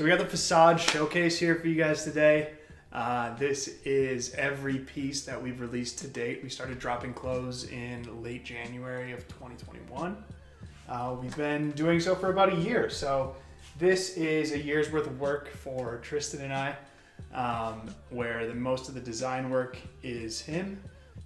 So we got the Facade showcase here for you guys today. This is every piece that we've released to date. We started dropping clothes in late January of 2021. We've been doing so for about a year. So this is a year's worth of work for Tristan and I, where most of the design work is him.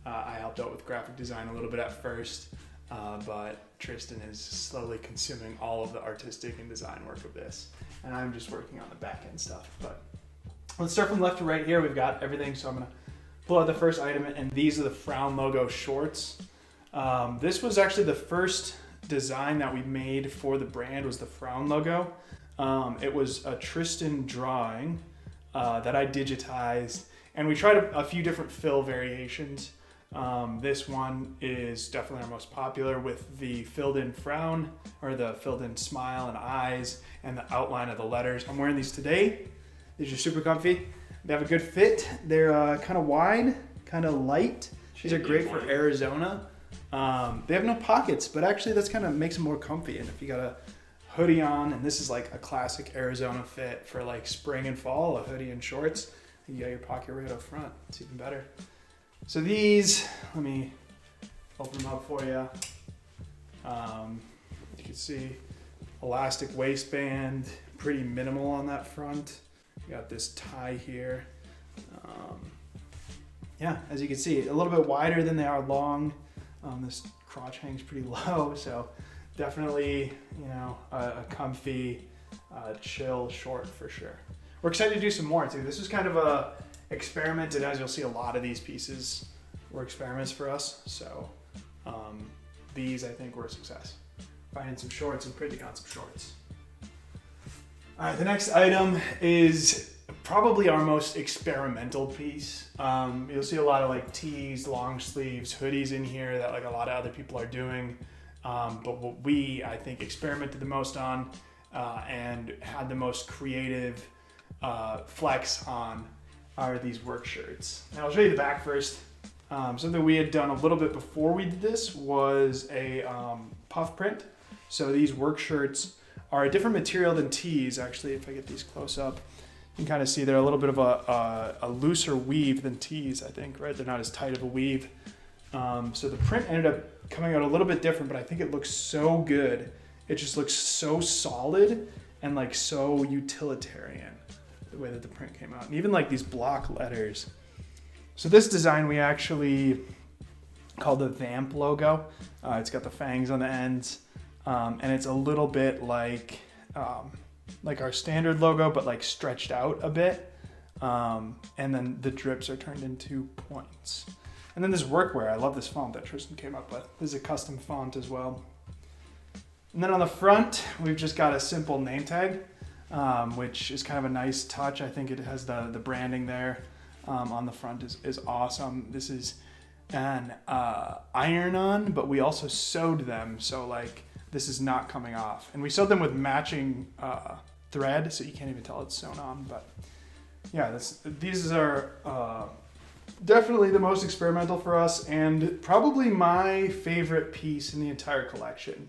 I helped out with graphic design a little bit at first, but Tristan is slowly consuming all of the artistic and design work of this. And I'm just working on the back end stuff. But let's start from left to right here. We've got everything. So I'm gonna pull out the first item, and these are the Frown logo shorts. This was actually the first design that we made for the brand, was the Frown logo. It was a Tristan drawing that I digitized, and we tried a few different fill variations. This one is definitely our most popular, with the filled in frown, or the filled in smile and eyes, and the outline of the letters. I'm wearing these today. These are super comfy. They have a good fit. They're kind of wide, kind of light. These are great for Arizona. They have no pockets, but actually that's kind of makes them more comfy. And if you got a hoodie on, and this is like a classic Arizona fit for like spring and fall, a hoodie and shorts, you got your pocket right up front. It's even better. So these, let me open them up for you. You can see elastic waistband, pretty minimal on that front. You got this tie here. Yeah, as you can see, a little bit wider than they are long. This crotch hangs pretty low, so definitely, you know, a comfy, chill short for sure. We're excited to do some more too. This is kind of a experiment, and as you'll see, a lot of these pieces were experiments for us. So these, I think, were a success. Finding some shorts and printing on some shorts. All right, the next item is probably our most experimental piece. You'll see a lot of like tees, long sleeves, hoodies in here that like a lot of other people are doing. But what we, I think, experimented the most on and had the most creative flex on are these work shirts. Now I'll show you the back first. Something we had done a little bit before we did this was a puff print. So these work shirts are a different material than tees. Actually, if I get these close up, you can kind of see they're a little bit of a looser weave than tees, I think, right? They're not as tight of a weave. So the print ended up coming out a little bit different, but I think it looks so good. It just looks so solid and like so utilitarian, the way that the print came out. And even like these block letters. So this design we actually called the Vamp logo. It's got the fangs on the ends, and it's a little bit like our standard logo, but like stretched out a bit. And then the drips are turned into points. And then this workwear, I love this font that Tristan came up with. This is a custom font as well. And then on the front, we've just got a simple name tag, which is kind of a nice touch. I think it has the branding there on the front is awesome. This is an iron-on, but we also sewed them, so like this is not coming off. And we sewed them with matching thread, so you can't even tell it's sewn on. But yeah, these are definitely the most experimental for us, and probably my favorite piece in the entire collection.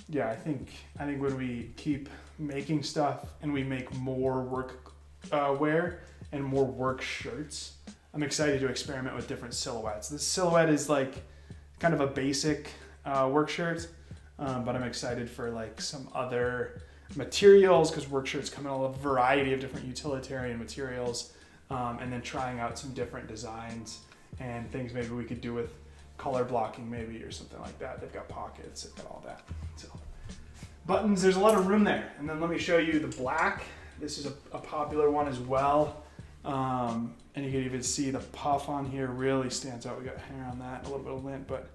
Yeah, I think when we keep making stuff and we make more work wear and more work shirts, I'm excited to experiment with different silhouettes. This silhouette is like kind of a basic work shirt, but I'm excited for like some other materials, because work shirts come in a variety of different utilitarian materials, and then trying out some different designs and things maybe we could do with color blocking maybe, or something like that. They've got pockets, they've got all that. So buttons, there's a lot of room there. And then let me show you the black. This is a popular one as well. And you can even see the puff on here really stands out. We got hair on that, a little bit of lint, but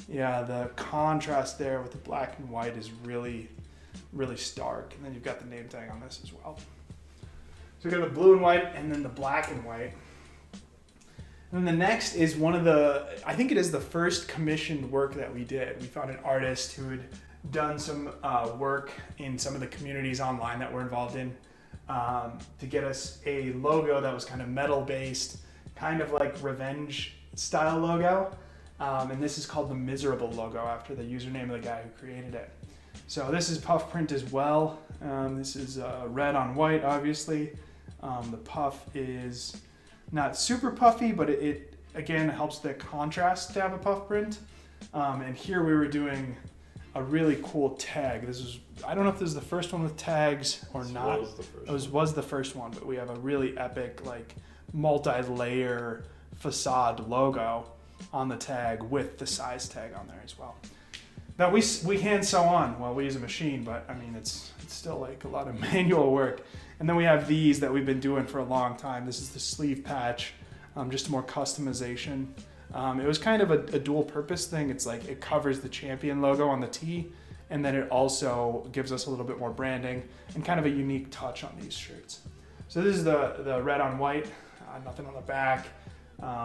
yeah, the contrast there with the black and white is really, really stark. And then you've got the name tag on this as well. So we've got the blue and white, and then the black and white. And then the next is I think it is the first commissioned work that we did. We found an artist who had done some work in some of the communities online that we're involved in, to get us a logo that was kind of metal based, kind of like revenge style logo. And this is called the Miserable logo, after the username of the guy who created it. So this is puff print as well. This is red on white, obviously. The puff is not super puffy, but it again helps the contrast to have a puff print. And here we were doing a really cool tag. I don't know if this is the first one with tags or not. It was the first one, but we have a really epic, like, multi-layer facade logo on the tag with the size tag on there as well. Now we hand sew on while we use a machine, but I mean it's still like a lot of manual work. And then we have these that we've been doing for a long time. This is the sleeve patch, just more customization. It was kind of a dual purpose thing. It's like it covers the Champion logo on the tee, and then it also gives us a little bit more branding and kind of a unique touch on these shirts. So this is the red on white, nothing on the back.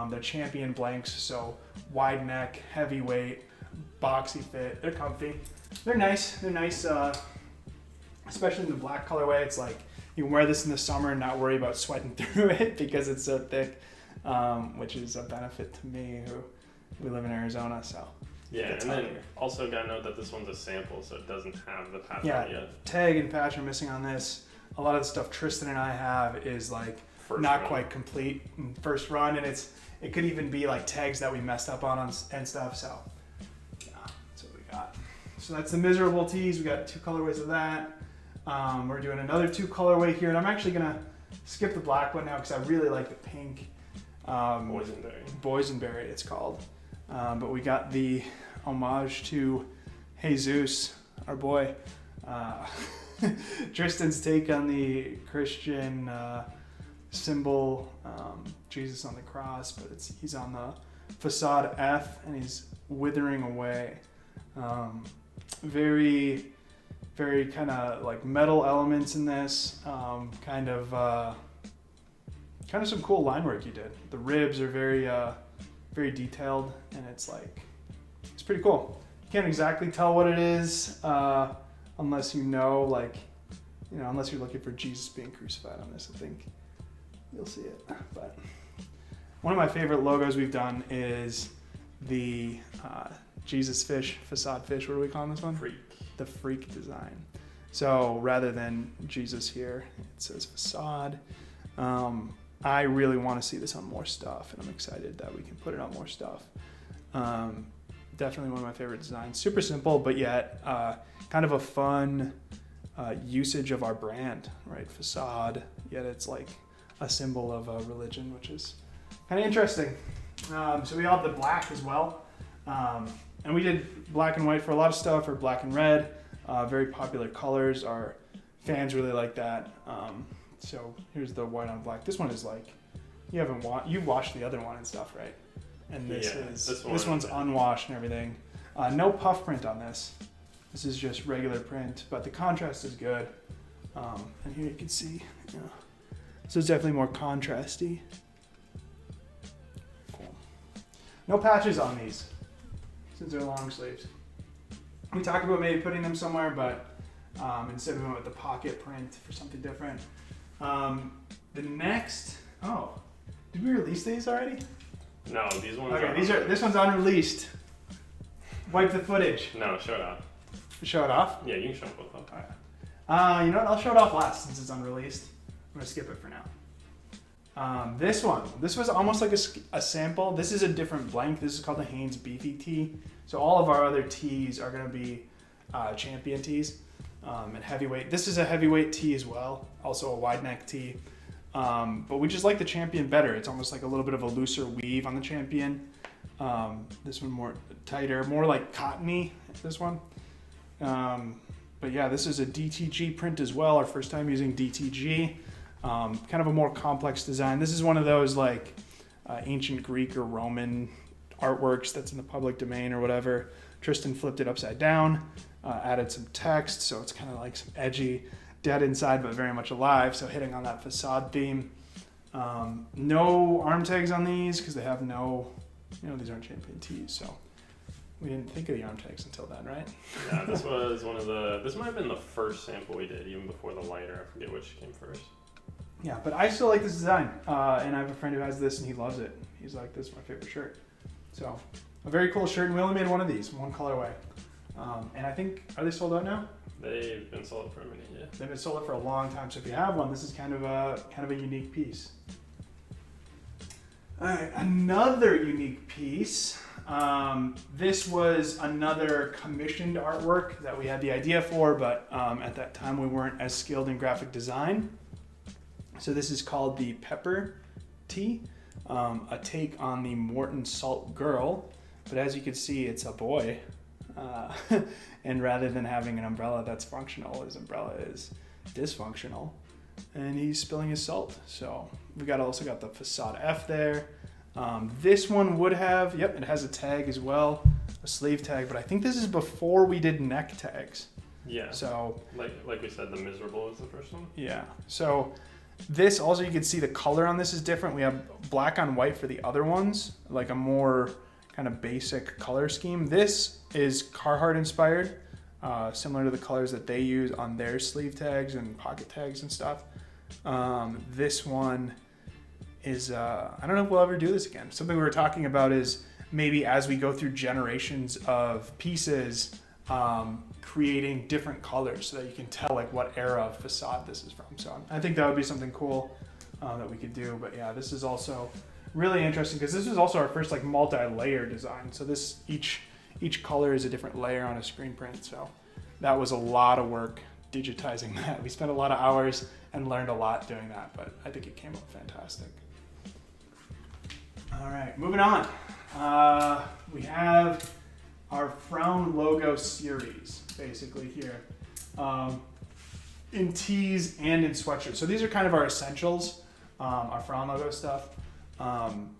They're Champion blanks, so wide neck, heavyweight, boxy fit. They're comfy. They're nice. They're nice, especially in the black colorway. It's like you can wear this in the summer and not worry about sweating through it because it's so thick, which is a benefit to me who we live in Arizona. So yeah, and then also gotta note that this one's a sample, so it doesn't have the patch on it yet. Tag and patch are missing on this. A lot of the stuff Tristan and I have is like not quite complete in first run, and it could even be like tags that we messed up on and stuff. So yeah, that's what we got. So that's the miserable tees. We got 2 colorways of that. We're doing another 2 colorway here, and I'm actually gonna skip the black one now because I really like the pink. Boysenberry it's called. But we got the homage to Jesus, our boy. Tristan's take on the Christian symbol, Jesus on the cross, but he's on the Facade F and he's withering away. Very, very kind of like metal elements in this. Kind of some cool line work you did. The ribs are very, very detailed, and it's pretty cool. You can't exactly tell what it is unless unless you're looking for Jesus being crucified on this. I think you'll see it. But one of my favorite logos we've done is the Jesus fish, facade fish. What are we calling this one? Freak. The freak design. So rather than Jesus here, it says facade. I really want to see this on more stuff, and I'm excited that we can put it on more stuff. Definitely one of my favorite designs. Super simple, but yet kind of a fun usage of our brand, right? Facade, yet it's like a symbol of a religion, which is kind of interesting. So we all have the black as well. And we did black and white for a lot of stuff, or black and red. Very popular colors. Our fans really like that. So here's the white on black. This one is like, you washed the other one and stuff, right? And this one's unwashed and everything. No puff print on this. This is just regular print, but the contrast is good. And here you can see, so it's definitely more contrasty. Cool. No patches on these, since they're long sleeves. We talked about maybe putting them somewhere, but instead we went with the pocket print for something different. The next, did we release these already? No, these ones Okay, this one's unreleased. Wipe the footage. No, show it off. Show it off? Yeah, you can show them both off. Alright. You know what? I'll show it off last since it's unreleased. I'm going to skip it for now. This was almost like a sample. This is a different blank. This is called the Hanes Beefy Tee. So all of our other tees are going to be Champion tees and heavyweight. This is a heavyweight tee as well, also a wide neck tee. But we just like the Champion better. It's almost like a little bit of a looser weave on the Champion. This one more tighter, more like cottony, this one. But yeah, this is a DTG print as well. Our first time using DTG. Kind of a more complex design. This is one of those like ancient Greek or Roman artworks that's in the public domain or whatever. Tristan flipped it upside down, added some text, so it's kind of like some edgy, dead inside but very much alive, so hitting on that facade theme. No arm tags on these because they have no, these aren't Champion tees, so we didn't think of the arm tags until then, right? Yeah, this was this might have been the first sample we did, even before the lighter. I forget which came first. Yeah, but I still like this design, and I have a friend who has this and he loves it. He's like, this is my favorite shirt. So, a very cool shirt, and we only made one of these, one colorway. And I think, are they sold out now? They've been sold for a minute, yeah. They've been sold for a long time, so if you have one, this is kind of a unique piece. All right, another unique piece. This was another commissioned artwork that we had the idea for, but at that time we weren't as skilled in graphic design. So this is called the Pepper Tee, a take on the Morton Salt Girl, but as you can see, it's a boy. And rather than having an umbrella that's functional, his umbrella is dysfunctional, and he's spilling his salt. So we also got the Facade F there. This one would have, yep, it has a tag as well, a sleeve tag, but I think this is before we did neck tags. Yeah. So like we said, the Miserable is the first one. Yeah. So this also, you can see the color on this is different. We have black on white for the other ones, like a more kind of basic color scheme. This is Carhartt inspired, similar to the colors that they use on their sleeve tags and pocket tags and stuff. This one is, I don't know if we'll ever do this again. Something we were talking about is maybe as we go through generations of pieces, creating different colors so that you can tell like what era of Facade this is from. So I think that would be something cool that we could do. But yeah, this is also really interesting because this was also our first like multi-layer design. So this each color is a different layer on a screen print. So that was a lot of work digitizing that. We spent a lot of hours and learned a lot doing that, but I think it came up fantastic. All right, moving on. We have our Frown logo series basically here in tees and in sweatshirts. So these are kind of our essentials, our Frown logo stuff.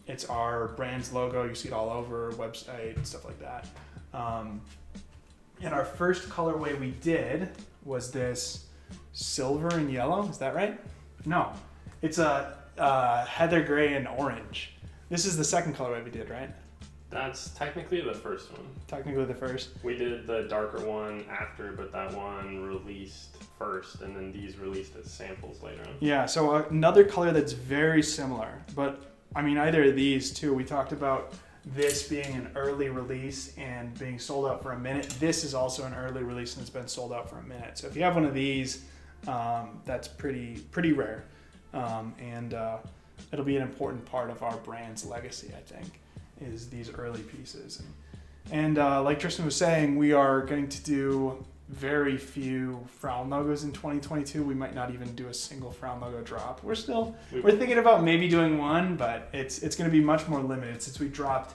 It's our brand's logo. You see it all over website and stuff like that. And our first colorway we did was this silver and yellow. Is that right? No, it's a heather gray and orange. This is the second colorway we did, right? That's technically the first one. Technically the first. We did the darker one after, but that one released first, and then these released as samples later on. Yeah, so another color that's very similar, but I mean, either of these two, we talked about this being an early release and being sold out for a minute. This is also an early release and it's been sold out for a minute. So if you have one of these, that's pretty rare. And it'll be an important part of our brand's legacy, I think, is these early pieces. And like Tristan was saying, we are going to do very few Frown logos in 2022. We might not even do a single Frown logo drop. We're thinking about maybe doing one, but it's going to be much more limited since we dropped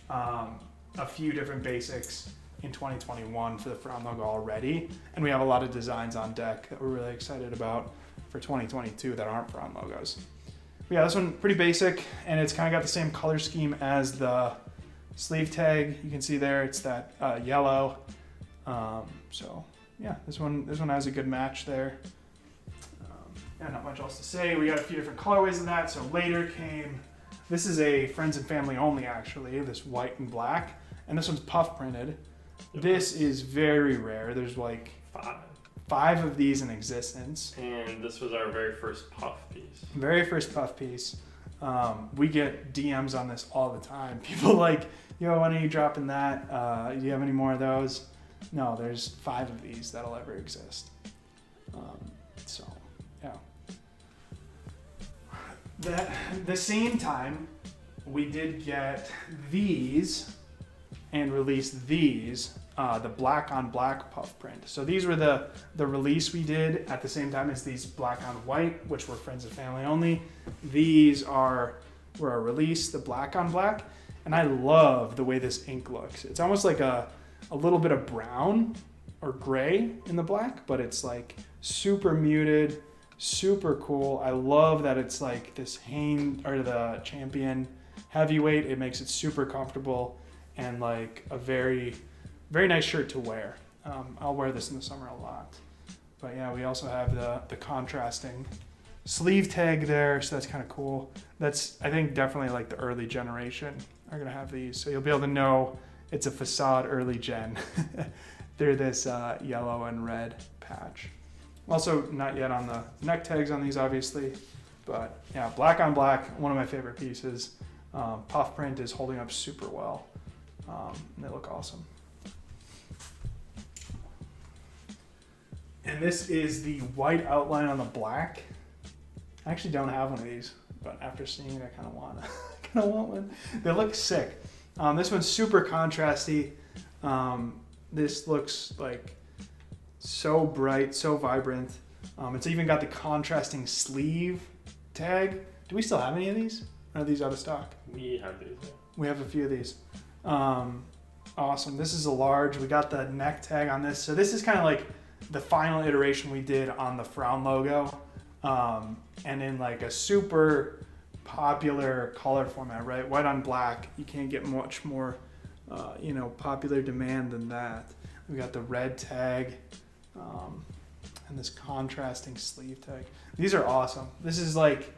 a few different basics in 2021 for the Frown logo already, and we have a lot of designs on deck that we're really excited about for 2022 that aren't Frown logos. But yeah, this one pretty basic, and it's kind of got the same color scheme as the sleeve tag. You can see there it's that yellow. So yeah, this one has a good match there. Yeah, not much else to say. We got a few different colorways of that. So later came, this is a friends and family only actually, this white and black, and this one's puff printed. Yep. This is very rare. There's like five of these in existence. And this was our very first puff piece. Very first puff piece. We get DMs on this all the time. People like, yo, when are you dropping that? Do you have any more of those? No, there's 5 of these that'll ever exist. So, yeah. The same time, we did get these and released these, the black on black puff print. So these were the release we did at the same time as these black on white, which were friends and family only. These were a release, the black on black. And I love the way this ink looks. It's almost like a little bit of brown or gray in the black, but it's like super muted, super cool. I love that it's like this the Champion heavyweight. It makes it super comfortable and like a very, very nice shirt to wear. I'll wear this in the summer a lot. But yeah, we also have the contrasting sleeve tag there, so that's kind of cool. That's, I think, definitely like the early generation are gonna have these, so you'll be able to know it's a Facade early gen through this yellow and red patch. Also, not yet on the neck tags on these, obviously, but yeah, black on black, one of my favorite pieces. Puff print is holding up super well, and they look awesome. And this is the white outline on the black. I actually don't have one of these, but after seeing it, I kind of want one. They look sick. This one's super contrasty. This looks like so bright, so vibrant. It's even got the contrasting sleeve tag. Do we still have any of these? Or are these out of stock? We have these. Yeah. We have a few of these. Awesome. This is a large. We got the neck tag on this. So this is kind of like the final iteration we did on the Frown logo. And in like a super popular color format, right? White on black. You can't get much more, popular demand than that. We got the red tag, and this contrasting sleeve tag. These are awesome. This is like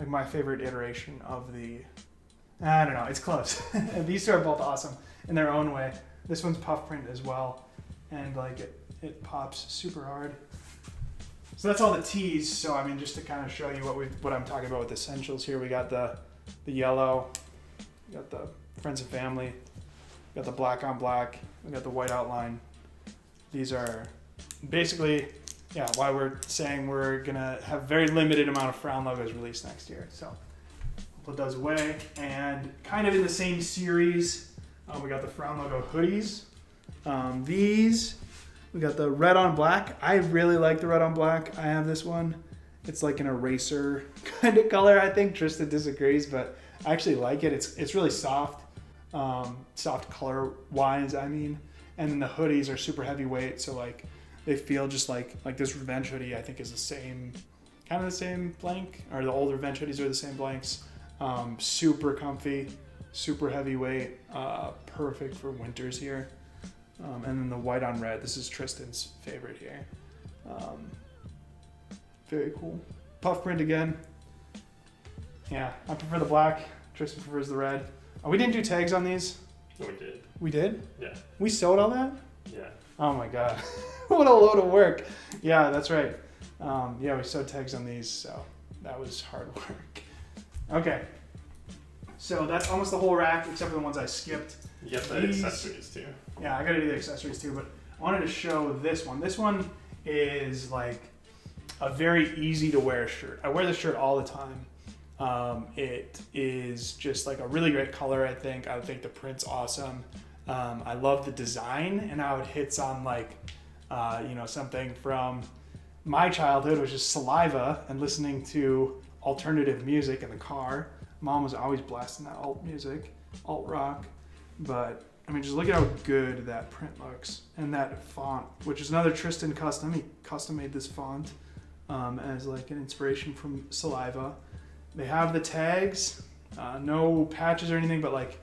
my favorite iteration of the, I don't know, it's close. These two are both awesome in their own way. This one's puff print as well, and like it pops super hard. So that's all the tees. So I mean, just to kind of show you what I'm talking about with essentials here, we got the yellow, we got the friends and family, we got the black on black, we got the white outline. These are basically, why we're saying we're gonna have very limited amount of Frown logos released next year. So we'll put those away. And kind of in the same series, we got the Frown logo hoodies. These, we got the red on black. I really like the red on black. I have this one. It's like an eraser kind of color. I think Tristan disagrees, but I actually like it. It's really soft, soft color wise. I mean, and then the hoodies are super heavyweight, so like they feel just like this Revenge hoodie. I think is the same, kind of the same blank, or the old Revenge hoodies are the same blanks. Super comfy, super heavyweight, perfect for winters here. And then the white on red. This is Tristan's favorite here. Very cool. Puff print again. Yeah, I prefer the black. Tristan prefers the red. We didn't do tags on these. We did. We did? Yeah. We sewed all that? Yeah. Oh my god. What a load of work. Yeah, that's right. We sewed tags on these, so that was hard work. Okay. So that's almost the whole rack, except for the ones I skipped. You get the accessories too. Yeah, I gotta do the accessories too, but I wanted to show this one. This one is like a very easy to wear shirt. I wear this shirt all the time. It is just like a really great color, I think. I think the print's awesome. I love the design and how it hits on like, something from my childhood, which is Saliva and listening to alternative music in the car. Mom was always blasting that alt music, alt rock. But I mean, just look at how good that print looks, and that font, which is another Tristan custom. He custom made this font as like an inspiration from Saliva. They have the tags, no patches or anything, but like,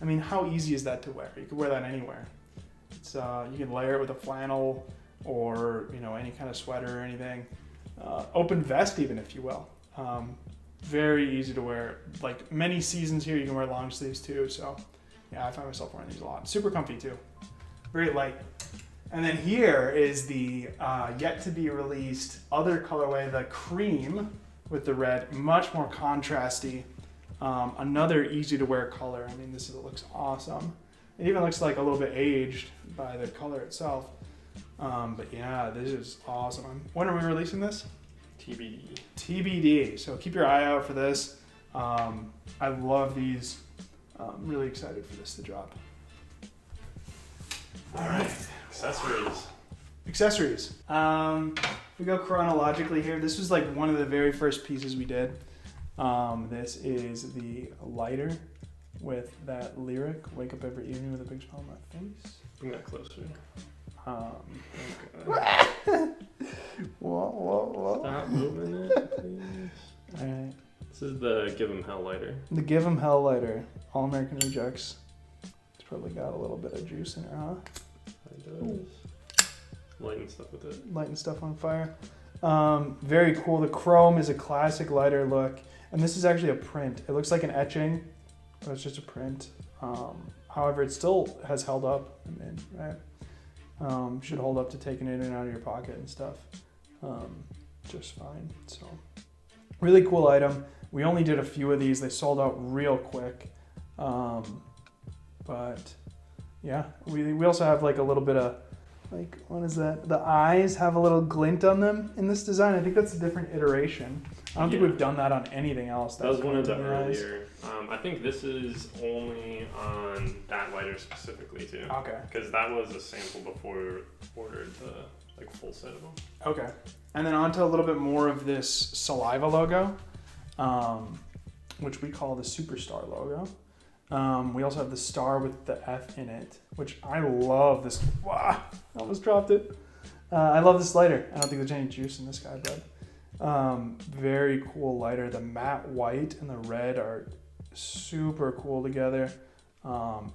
I mean, how easy is that to wear? You can wear that anywhere. It's you can layer it with a flannel or any kind of sweater or anything. Open vest even, if you will. Very easy to wear. Like many seasons here, you can wear long sleeves too. So yeah, I find myself wearing these a lot. Super comfy too. Very light. And then here is the yet to be released other colorway, the cream with the red, much more contrasty. Another easy to wear color. I mean, this looks awesome. It even looks like a little bit aged by the color itself. But yeah, this is awesome. When are we releasing this? TBD. TBD. So keep your eye out for this. I love these. I'm really excited for this to drop. All right. Accessories. If we go chronologically here, this was like one of the very first pieces we did. This is the lighter with that lyric, "Wake up every evening with a big smile on my face." Bring that closer. Whoa. Stop moving it, please. All right. This is the Give 'em Hell lighter. The Give 'em Hell lighter. All American Rejects. It's probably got a little bit of juice in it, huh? It does. Lighting stuff with it. Lighting stuff on fire. Very cool. The chrome is a classic lighter look. And this is actually a print. It looks like an etching, but it's just a print. However, it still has held up. I mean, right? Should hold up to taking it in and out of your pocket and stuff. Just fine. So, really cool item. We only did a few of these. They sold out real quick. But yeah, we also have like a little bit of Like, what is that? The eyes have a little glint on them in this design. I think that's a different iteration. I don't think we've done that on anything else. That was one of the eyes. earlier. I think this is only on that lighter specifically too. Okay. Because that was a sample before we ordered the like full set of them. Okay. And then onto a little bit more of this saliva logo, which we call the Superstar logo. We also have the star with the F in it, which I love this. Wow, I almost dropped it. I love this lighter. I don't think there's any juice in this guy, but very cool lighter. The matte white and the red are super cool together.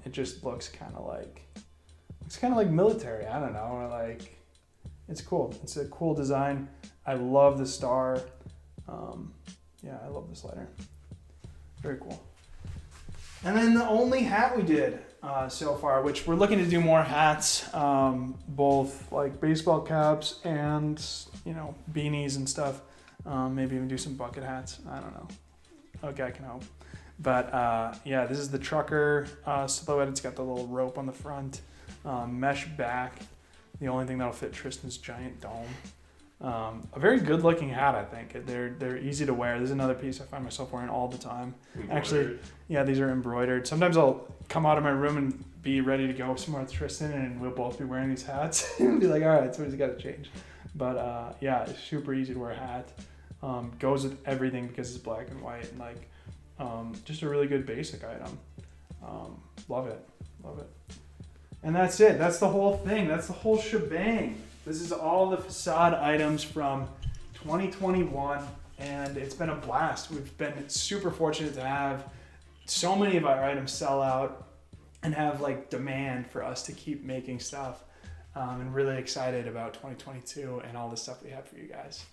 It just looks kind of like military. I don't know, like it's cool. It's a cool design. I love the star. Yeah, I love this lighter. Very cool. And then the only hat we did so far, which we're looking to do more hats, both like baseball caps and, you know, beanies and stuff. Maybe even do some bucket hats. I don't know. Okay, I can hope. But yeah, this is the trucker silhouette. It's got the little rope on the front, mesh back. The only thing that'll fit Tristan's giant dome. A very good looking hat, I think. They're easy to wear. This is another piece I find myself wearing all the time. Embroidered. Actually, yeah, these are embroidered. Sometimes I'll come out of my room and be ready to go somewhere with Tristan, and we'll both be wearing these hats and be like, all right, so we just got to change. But yeah, it's super easy to wear hat. Goes with everything because it's black and white, and like just a really good basic item. Love it. And that's it. That's the whole thing. That's the whole shebang. This is all the Facade items from 2021, and it's been a blast. We've been super fortunate to have so many of our items sell out and have like demand for us to keep making stuff. And really excited about 2022 and all the stuff we have for you guys.